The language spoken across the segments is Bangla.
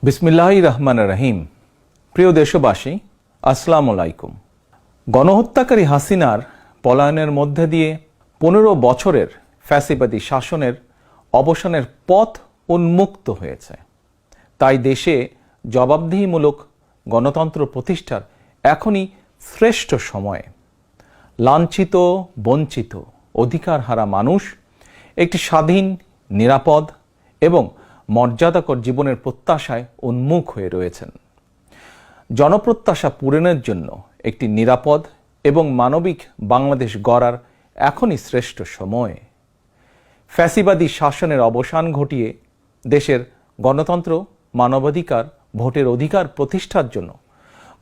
বিসমিল্লাহির রহমানির রহিম। প্রিয় দেশবাসী, আসসালামু আলাইকুম। গণহত্যাকারী হাসিনার পলায়নের মধ্যে দিয়ে 15 বছরের ফ্যাসিবাদী শাসনের অবসানের পথ উন্মুক্ত হয়েছে। তাই দেশে জবাবদিহিমূলক গণতন্ত্র প্রতিষ্ঠার এখনই শ্রেষ্ঠ সময়। লাঞ্ছিত, বঞ্চিত, অধিকারহারা মানুষ একটি স্বাধীন, নিরাপদ এবং মর্যাদাকর জীবনের প্রত্যাশায় উন্মুখ হয়ে রয়েছেন। জনপ্রত্যাশা পূরণের জন্য একটি নিরাপদ এবং মানবিক বাংলাদেশ গড়ার এখনই শ্রেষ্ঠ সময়। ফ্যাসিবাদী শাসনের অবসান ঘটিয়ে দেশের গণতন্ত্র, মানবাধিকার, ভোটের অধিকার প্রতিষ্ঠার জন্য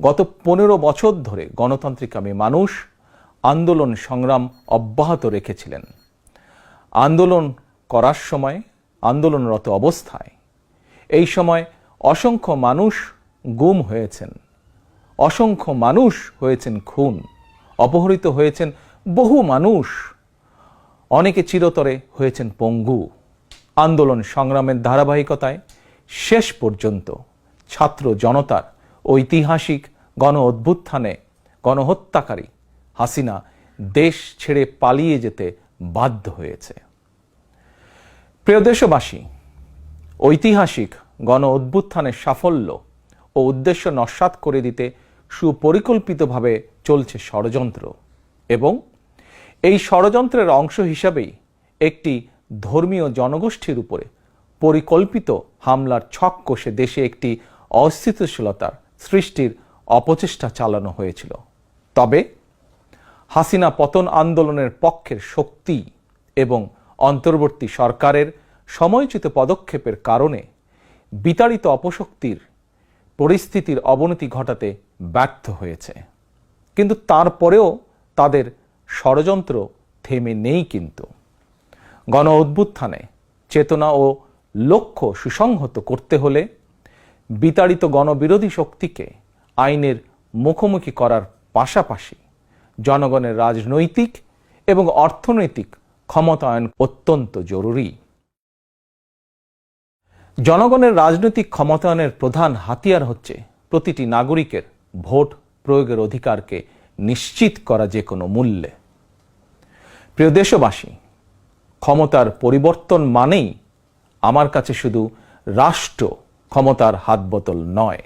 গত 15 বছর ধরে গণতান্ত্রিকামী মানুষ আন্দোলন সংগ্রাম অব্যাহত রেখেছিলেন। আন্দোলন করার সময়, আন্দোলনরত অবস্থায় এই সময় অসংখ্য মানুষ গুম হয়েছেন, অসংখ্য মানুষ হয়েছেন খুন, অপহৃত হয়েছেন বহু মানুষ, অনেকে চিরতরে হয়েছেন পঙ্গু। আন্দোলন সংগ্রামের ধারাবাহিকতায় শেষ পর্যন্ত ছাত্র জনতার ঐতিহাসিক গণ অভ্যুত্থানে গণহত্যাকারী হাসিনা দেশ ছেড়ে পালিয়ে যেতে বাধ্য হয়েছে। প্রিয় দেশবাসী, ঐতিহাসিক গণ অভ্যুত্থানের সাফল্য ও উদ্দেশ্য নস্যাৎ করে দিতে সুপরিকল্পিতভাবে চলছে ষড়যন্ত্র, এবং এই ষড়যন্ত্রের অংশ হিসাবেই একটি ধর্মীয় জনগোষ্ঠীর উপরে পরিকল্পিত হামলার ছক কষে দেশে একটি অস্থিতিশীলতার সৃষ্টির অপচেষ্টা চালানো হয়েছিল। তবে হাসিনা পতন আন্দোলনের পক্ষের শক্তি এবং অন্তর্বর্তী সরকারের সময়োচিত পদক্ষেপের কারণে বিতাড়িত অপশক্তির পরিস্থিতির অবনতি ঘটাতে ব্যর্থ হয়েছে। কিন্তু তারপরেও তাদের ষড়যন্ত্র থেমে নেই। কিন্তু গণ অভ্যুত্থানে চেতনা ও লক্ষ্য সুসংহত করতে হলে বিতাড়িত গণবিরোধী শক্তিকে আইনের মুখোমুখি করার পাশাপাশি জনগণের রাজনৈতিক এবং অর্থনৈতিক ক্ষমতায়ন অত্যন্ত জরুরি। জনগণের রাজনৈতিক ক্ষমতায়নের প্রধান হাতিয়ার হচ্ছে প্রতিটি নাগরিকের ভোট প্রয়োগের অধিকারকে নিশ্চিত করা যে কোনো মূল্যে। প্রিয় দেশবাসী, ক্ষমতার পরিবর্তন মানেই আমার কাছে শুধু রাষ্ট্র ক্ষমতার হাতবোতল নয়।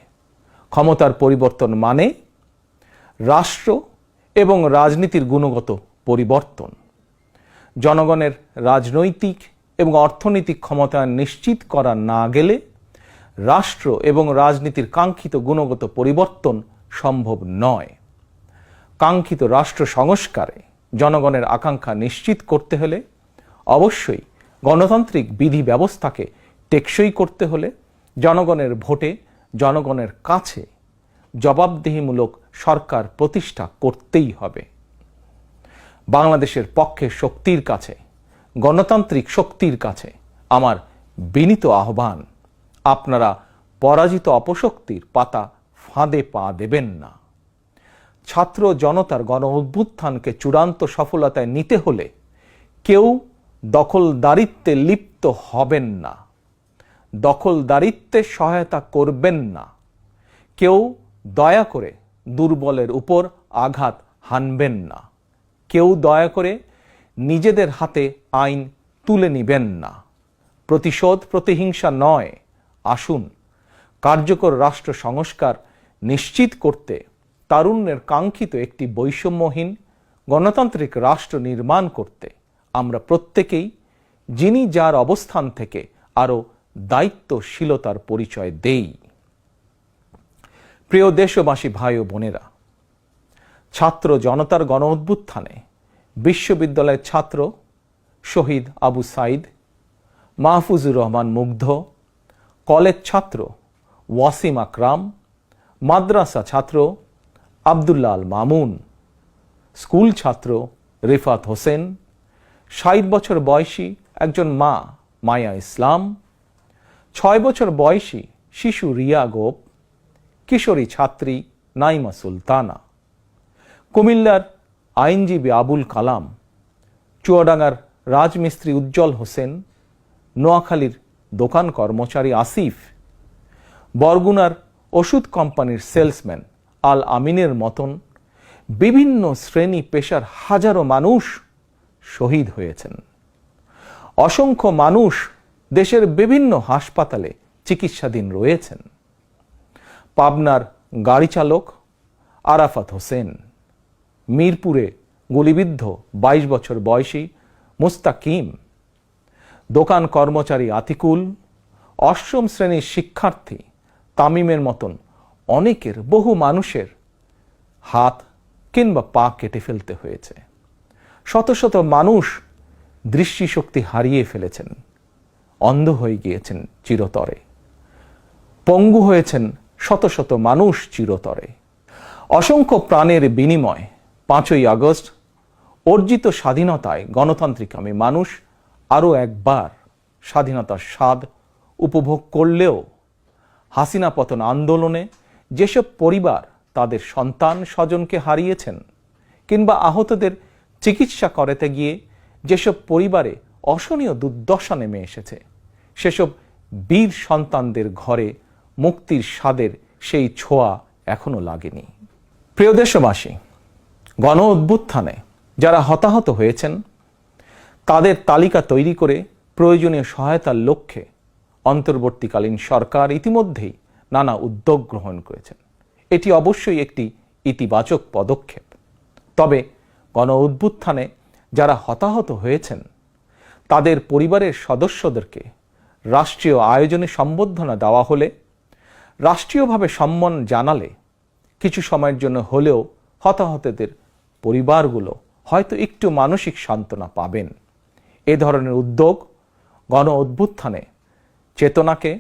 ক্ষমতার পরিবর্তন মানে রাষ্ট্র এবং রাজনীতির গুণগত পরিবর্তন। জনগণের রাজনৈতিক এবং অর্থনৈতিক ক্ষমতায়ন নিশ্চিত করা না গেলে রাষ্ট্র এবং রাজনীতির কাঙ্ক্ষিত গুণগত পরিবর্তন সম্ভব নয়। কাঙ্ক্ষিত রাষ্ট্র সংস্কারে জনগণের আকাঙ্ক্ষা নিশ্চিত করতে হলে অবশ্যই গণতান্ত্রিক বিধি ব্যবস্থাকে টেকসই করতে হলে জনগণের ভোটে জনগণের কাছে জবাবদিহিমূলক সরকার প্রতিষ্ঠা করতেই হবে। বাংলাদেশের পক্ষের শক্তির কাছে, গণতান্ত্রিক শক্তির কাছে আমার বিনীত আহ্বান, আপনারা পরাজিত অপশক্তির পাতা ফাঁদে পা দেবেন না। ছাত্র জনতার গণ অভ্যুত্থানকে চূড়ান্ত সফলতায় নিতে হলে কেউ দখলদারিত্বে লিপ্ত হবেন না, দখলদারিত্বে সহায়তা করবেন না, কেউ দয়া করে দুর্বলের উপর আঘাত হানবেন না, কেউ দয়া করে নিজেদের হাতে আইন তুলে নিবেন না। প্রতিশোধ, প্রতিহিংসা নয়। আসুন কার্যকর রাষ্ট্র সংস্কার নিশ্চিত করতে তারুণ্যের কাঙ্ক্ষিত একটি বৈষম্যহীন গণতান্ত্রিক রাষ্ট্র নির্মাণ করতে আমরা প্রত্যেকেই যিনি যার অবস্থান থেকে আরও দায়িত্বশীলতার পরিচয় দেই। প্রিয় দেশবাসী, ভাই ও বোনেরা, ছাত্র জনতার গণ অভ্যুত্থানে বিশ্ববিদ্যালয়ের ছাত্র শহীদ আবু সাইদ, মাহফুজুর রহমান মুগ্ধ, কলেজ ছাত্র ওয়াসিম আকরাম, মাদ্রাসা ছাত্র আব্দুল্লাহ আল মামুন, স্কুল ছাত্র রিফাত হোসেন, 60 বছর বয়সী একজন মা মায়া ইসলাম, 6 বছর বয়সী শিশু রিয়া গোপ, কিশোরী ছাত্রী নাইমা সুলতানা, কুমিল্লার আইনজীবী আবুল কালাম, চুয়াডাঙ্গার রাজমিস্ত্রি উজ্জ্বল হোসেন, নোয়াখালীর দোকান কর্মচারী আসিফ, বরগুনার ওষুধ কোম্পানির সেলসম্যান আল আমিনের মতন বিভিন্ন শ্রেণী পেশার হাজারো মানুষ শহীদ হয়েছেন। অসংখ্য মানুষ দেশের বিভিন্ন হাসপাতালে চিকিৎসাধীন রয়েছেন। পাবনার গাড়ি চালক আরাফাত হোসেন, মিরপুরে গুলিবিদ্ধ 22 বছর বয়সী মুস্তাকিম, দোকান কর্মচারী আতিকুল, অষ্টম শ্রেণীর শিক্ষার্থী তামিমের মতন অনেকের, বহু মানুষের হাত কিংবা পা কেটে ফেলতে হয়েছে। শত শত মানুষ দৃষ্টিশক্তি হারিয়ে ফেলেছেন, অন্ধ হয়ে গিয়েছেন চিরতরে, পঙ্গু হয়েছেন শত শত মানুষ চিরতরে। অসংখ্য প্রাণের বিনিময় 5ই আগস্ট অর্জিত স্বাধীনতায় গণতান্ত্রিকামী মানুষ আরও একবার স্বাধীনতার স্বাদ উপভোগ করলেও হাসিনা পতন আন্দোলনে যেসব পরিবার তাদের সন্তান স্বজনকে হারিয়েছেন কিংবা আহতদের চিকিৎসা করাতে গিয়ে যেসব পরিবারে অসহনীয় দুর্দশা নেমে এসেছে, সেসব বীর সন্তানদের ঘরে মুক্তির স্বাদের সেই ছোঁয়া এখনো লাগেনি। প্রিয় দেশবাসী, গণ অভ্যুত্থানে যারা হতাহত হয়েছেন তাদের তালিকা তৈরি করে প্রয়োজনীয় সহায়তার লক্ষ্যে অন্তর্বর্তীকালীন সরকার ইতিমধ্যেই নানা উদ্যোগ গ্রহণ করেছেন। এটি অবশ্যই একটি ইতিবাচক পদক্ষেপ। তবে গণ অভ্যুত্থানে যারা হতাহত হয়েছেন তাদের পরিবারের সদস্যদেরকে রাষ্ট্রীয় আয়োজনে সম্বর্ধনা দেওয়া হলে, রাষ্ট্রীয়ভাবে সম্মান জানালে কিছু সময়ের জন্য হলেও হতাহতদের পরিবারগুলো হয়তো একটু মানসিক সান্ত্বনা পাবেন। এ ধরনের উদ্যোগ গণ অভ্যুত্থানে চেতনাকে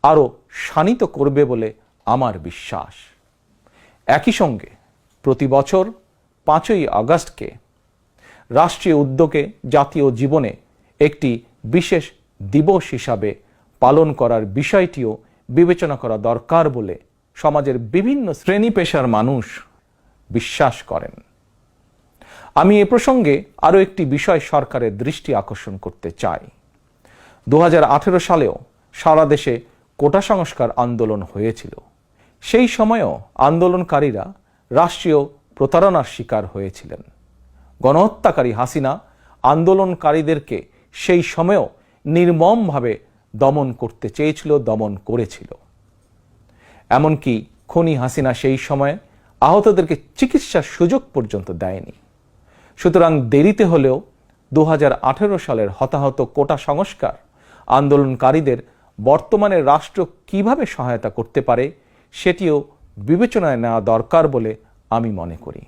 আরও শানিত করবে বলে আমার বিশ্বাস। একই সঙ্গে প্রতি বছর 5ই আগস্টকে রাষ্ট্রীয় উদ্যোগে জাতীয় জীবনে একটি বিশেষ দিবস হিসাবে পালন করার বিষয়টিও বিবেচনা করা দরকার বলে সমাজের বিভিন্ন শ্রেণী পেশার মানুষ বিশ্বাস করেন। আমি এ প্রসঙ্গে আরও একটি বিষয় সরকারের দৃষ্টি আকর্ষণ করতে চাই। 2018 সালেও সারা দেশে কোটা সংস্কার আন্দোলন হয়েছিল। সেই সময়েও আন্দোলনকারীরা রাষ্ট্রীয় প্রতারণার শিকার হয়েছিলেন। গণহত্যাকারী হাসিনা আন্দোলনকারীদেরকে সেই সময়েও নির্মমভাবে দমন করতে চেয়েছিল, দমন করেছিল। এমনকি খুনি হাসিনা সেই সময়ে আহতদেরকে চিকিৎসার সুযোগ পর্যন্ত দেয়নি। সুতরাং দেরিতে হলেও 2018 সালের হতাহত কোটা সংস্কার আন্দোলনকারীদের বর্তমানে রাষ্ট্র কিভাবে সহায়তা করতে পারে সেটিও বিবেচনায় নেওয়া দরকার বলে আমি মনে করি।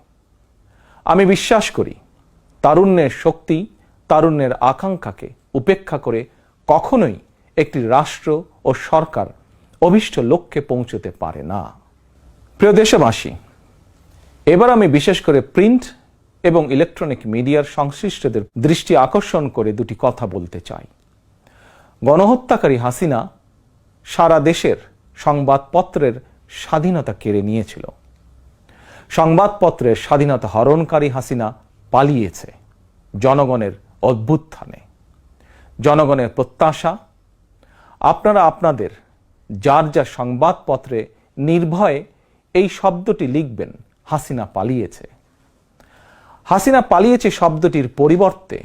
আমি বিশ্বাস করি তারুণ্যের শক্তি, তারুণ্যের আকাঙ্ক্ষাকে উপেক্ষা করে কখনোই একটি রাষ্ট্র ও সরকার অভীষ্ট লক্ষ্যে পৌঁছতে পারে না। প্রিয় দেশবাসী, এবার আমি বিশেষ করে প্রিন্ট এবং ইলেকট্রনিক মিডিয়ার সংশ্লিষ্টদের দৃষ্টি আকর্ষণ করে দুটি কথা বলতে চাই। গণহত্যাকারী হাসিনা সারা দেশের সংবাদপত্রের স্বাধীনতা কেড়ে নিয়েছিল। সংবাদপত্রের স্বাধীনতা হরণকারী হাসিনা পালিয়েছে জনগণের অভ্যুত্থানে। জনগণের প্রত্যাশা, আপনারা আপনাদের যার যা সংবাদপত্রে নির্ভয়ে এই শব্দটি লিখবেন, হাসিনা পালিয়েছে। হাসিনা পালিয়েছে শব্দটির পরিবর্তে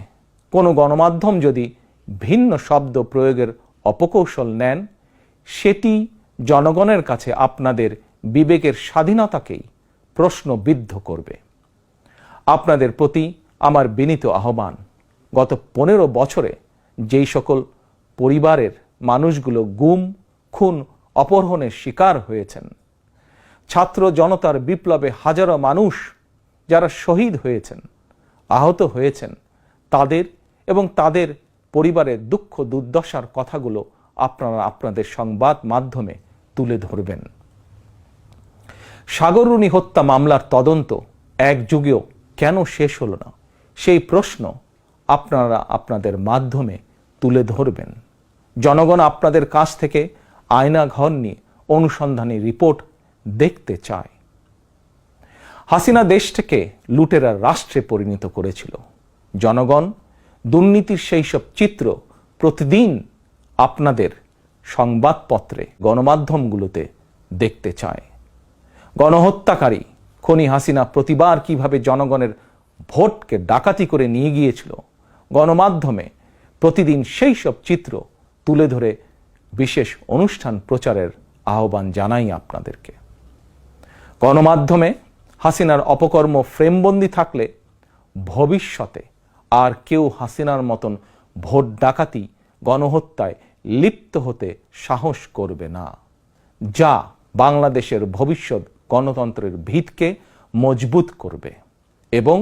কোনো গণমাধ্যম যদি ভিন্ন শব্দ প্রয়োগের অপকৌশল নেন, সেটি জনগণের কাছে আপনাদের বিবেকের স্বাধীনতাকেই প্রশ্নবিদ্ধ করবে। আপনাদের প্রতি আমার বিনীত আহ্বান, গত 15 বছরে যেই সকল পরিবারের মানুষগুলো গুম, খুন, অপহরণের শিকার হয়েছেন, ছাত্র জনতার বিপ্লবে হাজারো মানুষ যারা শহীদ হয়েছেন, আহত হয়েছেন, তাদের এবং তাদের পরিবারের দুঃখ দুর্দশার কথাগুলো আপনারা আপনাদের সংবাদ মাধ্যমে তুলে ধরবেন। সাগররুনি হত্যা মামলার তদন্ত এক যুগেও কেন শেষ হলো না, সেই প্রশ্ন আপনারা আপনাদের মাধ্যমে তুলে ধরবেন। জনগণ আপনাদের কাছ থেকে আয়নাঘর নিয়ে অনুসন্ধানী রিপোর্ট দেখতে চায়। হাসিনা দেশটাকে লুটেরা রাষ্ট্রে পরিণত করেছিল। জনগণ দুর্নীতির সেই সব চিত্র প্রতিদিন আপনাদের সংবাদপত্রে গণমাধ্যমগুলোতে দেখতে চায়। গণহত্যাকারী খনি হাসিনা প্রতিবার কিভাবে জনগণের ভোটকে ডাকাতি করে নিয়ে গিয়েছিল, গণমাধ্যমে প্রতিদিন সেই সব চিত্র তুলে ধরে বিশেষ অনুষ্ঠান প্রচারের আহ্বান জানাই আপনাদেরকে। গণমাধ্যমে হাসিনার অপকর্ম ফ্রেমবন্দি থাকলে ভবিষ্যতে আর কেউ হাসিনার মতন ভোট ডাকাতি, গণহত্যায় লিপ্ত হতে সাহস করবে না, যা বাংলাদেশের ভবিষ্যৎ গণতন্ত্রের ভিতকে মজবুত করবে এবং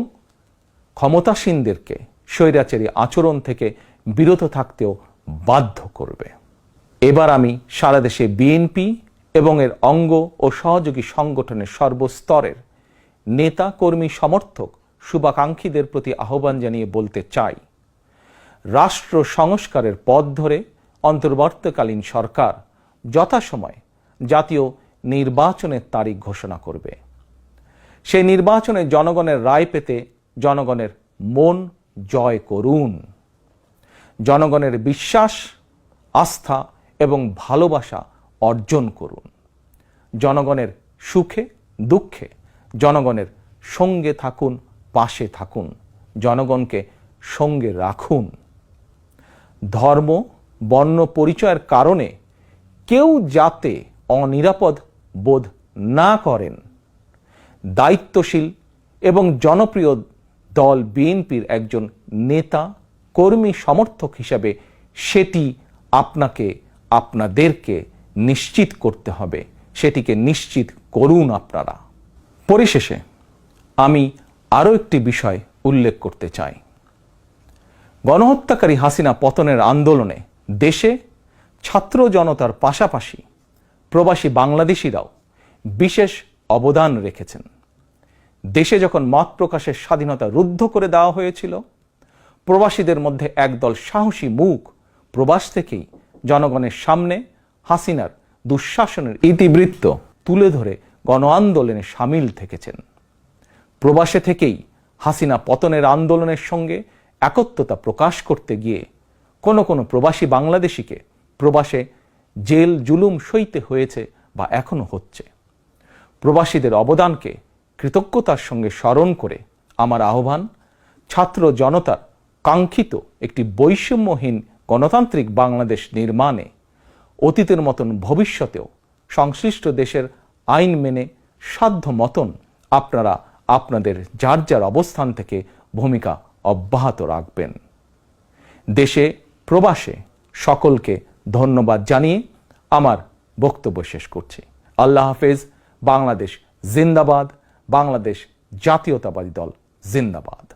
ক্ষমতাসীনদেরকে স্বৈরাচারী আচরণ থেকে বিরত থাকতেও বাধ্য করবে। এবার আমি সারা দেশে বিএনপি এবং এর অঙ্গ ও সহযোগী সংগঠনের সর্বস্তরের নেতা, কর্মী, সমর্থক, শুভাকাঙ্ক্ষীদের প্রতি আহ্বান জানিয়ে বলতে চাই, রাষ্ট্র সংস্কারের পথ ধরে অন্তর্বর্তীকালীন সরকার যথাসময়ে জাতীয় নির্বাচনের তারিখ ঘোষণা করবে। সেই নির্বাচনে জনগণের রায় পেতে জনগণের মন জয় করুন। জনগণের বিশ্বাস, আস্থা এবং ভালোবাসা অর্জন করুন। জনগণের সুখে দুঃখে জনগণের সঙ্গে থাকুন, পাশে থাকুন, জনগণকে সঙ্গে রাখুন। ধর্ম, বর্ণ পরিচয়ের কারণে কেউ যাতে অনিরাপদ বোধ না করেন, দায়িত্বশীল এবং জনপ্রিয় দল বিএনপির একজন নেতা, কর্মী, সমর্থক হিসাবে সেটি আপনাদেরকে নিশ্চিত করতে হবে। সেটিকে নিশ্চিত করুন আপনারা। পরিশেষে আমি আরও একটি বিষয় উল্লেখ করতে চাই। গণহত্যাকারী হাসিনা পতনের আন্দোলনে দেশে ছাত্র জনতার পাশাপাশি প্রবাসী বাংলাদেশিরাও বিশেষ অবদান রেখেছেন। দেশে যখন মত প্রকাশের স্বাধীনতা রুদ্ধ করে দেওয়া হয়েছিল, প্রবাসীদের মধ্যে একদল সাহসী মুখ প্রবাস থেকেই জনগণের সামনে হাসিনার দুঃশাসনের ইতিবৃত্ত তুলে ধরে গণ আন্দোলনে সামিল থেকেছেন। প্রবাসে থেকেই হাসিনা পতনের আন্দোলনের সঙ্গে একত্রতা প্রকাশ করতে গিয়ে কোনো প্রবাসী বাংলাদেশিকে প্রবাসে জেল জুলুম সইতে হয়েছে বা এখনো হচ্ছে। প্রবাসীদের অবদানকে কৃতজ্ঞতার সঙ্গে স্মরণ করে আমার আহ্বান, ছাত্র জনতার কাঙ্ক্ষিত একটি বৈষম্যহীন গণতান্ত্রিক বাংলাদেশ নির্মাণে অতীতের মতন ভবিষ্যতেও সংশ্লিষ্ট দেশের আইন মেনে সাধ্য মতন আপনারা আপনাদের যার যার অবস্থান থেকে ভূমিকা অব্যাহত রাখবেন। দেশে প্রবাসে সকলকে ধন্যবাদ জানিয়ে আমার বক্তব্য শেষ করছি। আল্লাহ হাফেজ। বাংলাদেশ জিন্দাবাদ। বাংলাদেশ জাতীয়তাবাদী দল জিন্দাবাদ।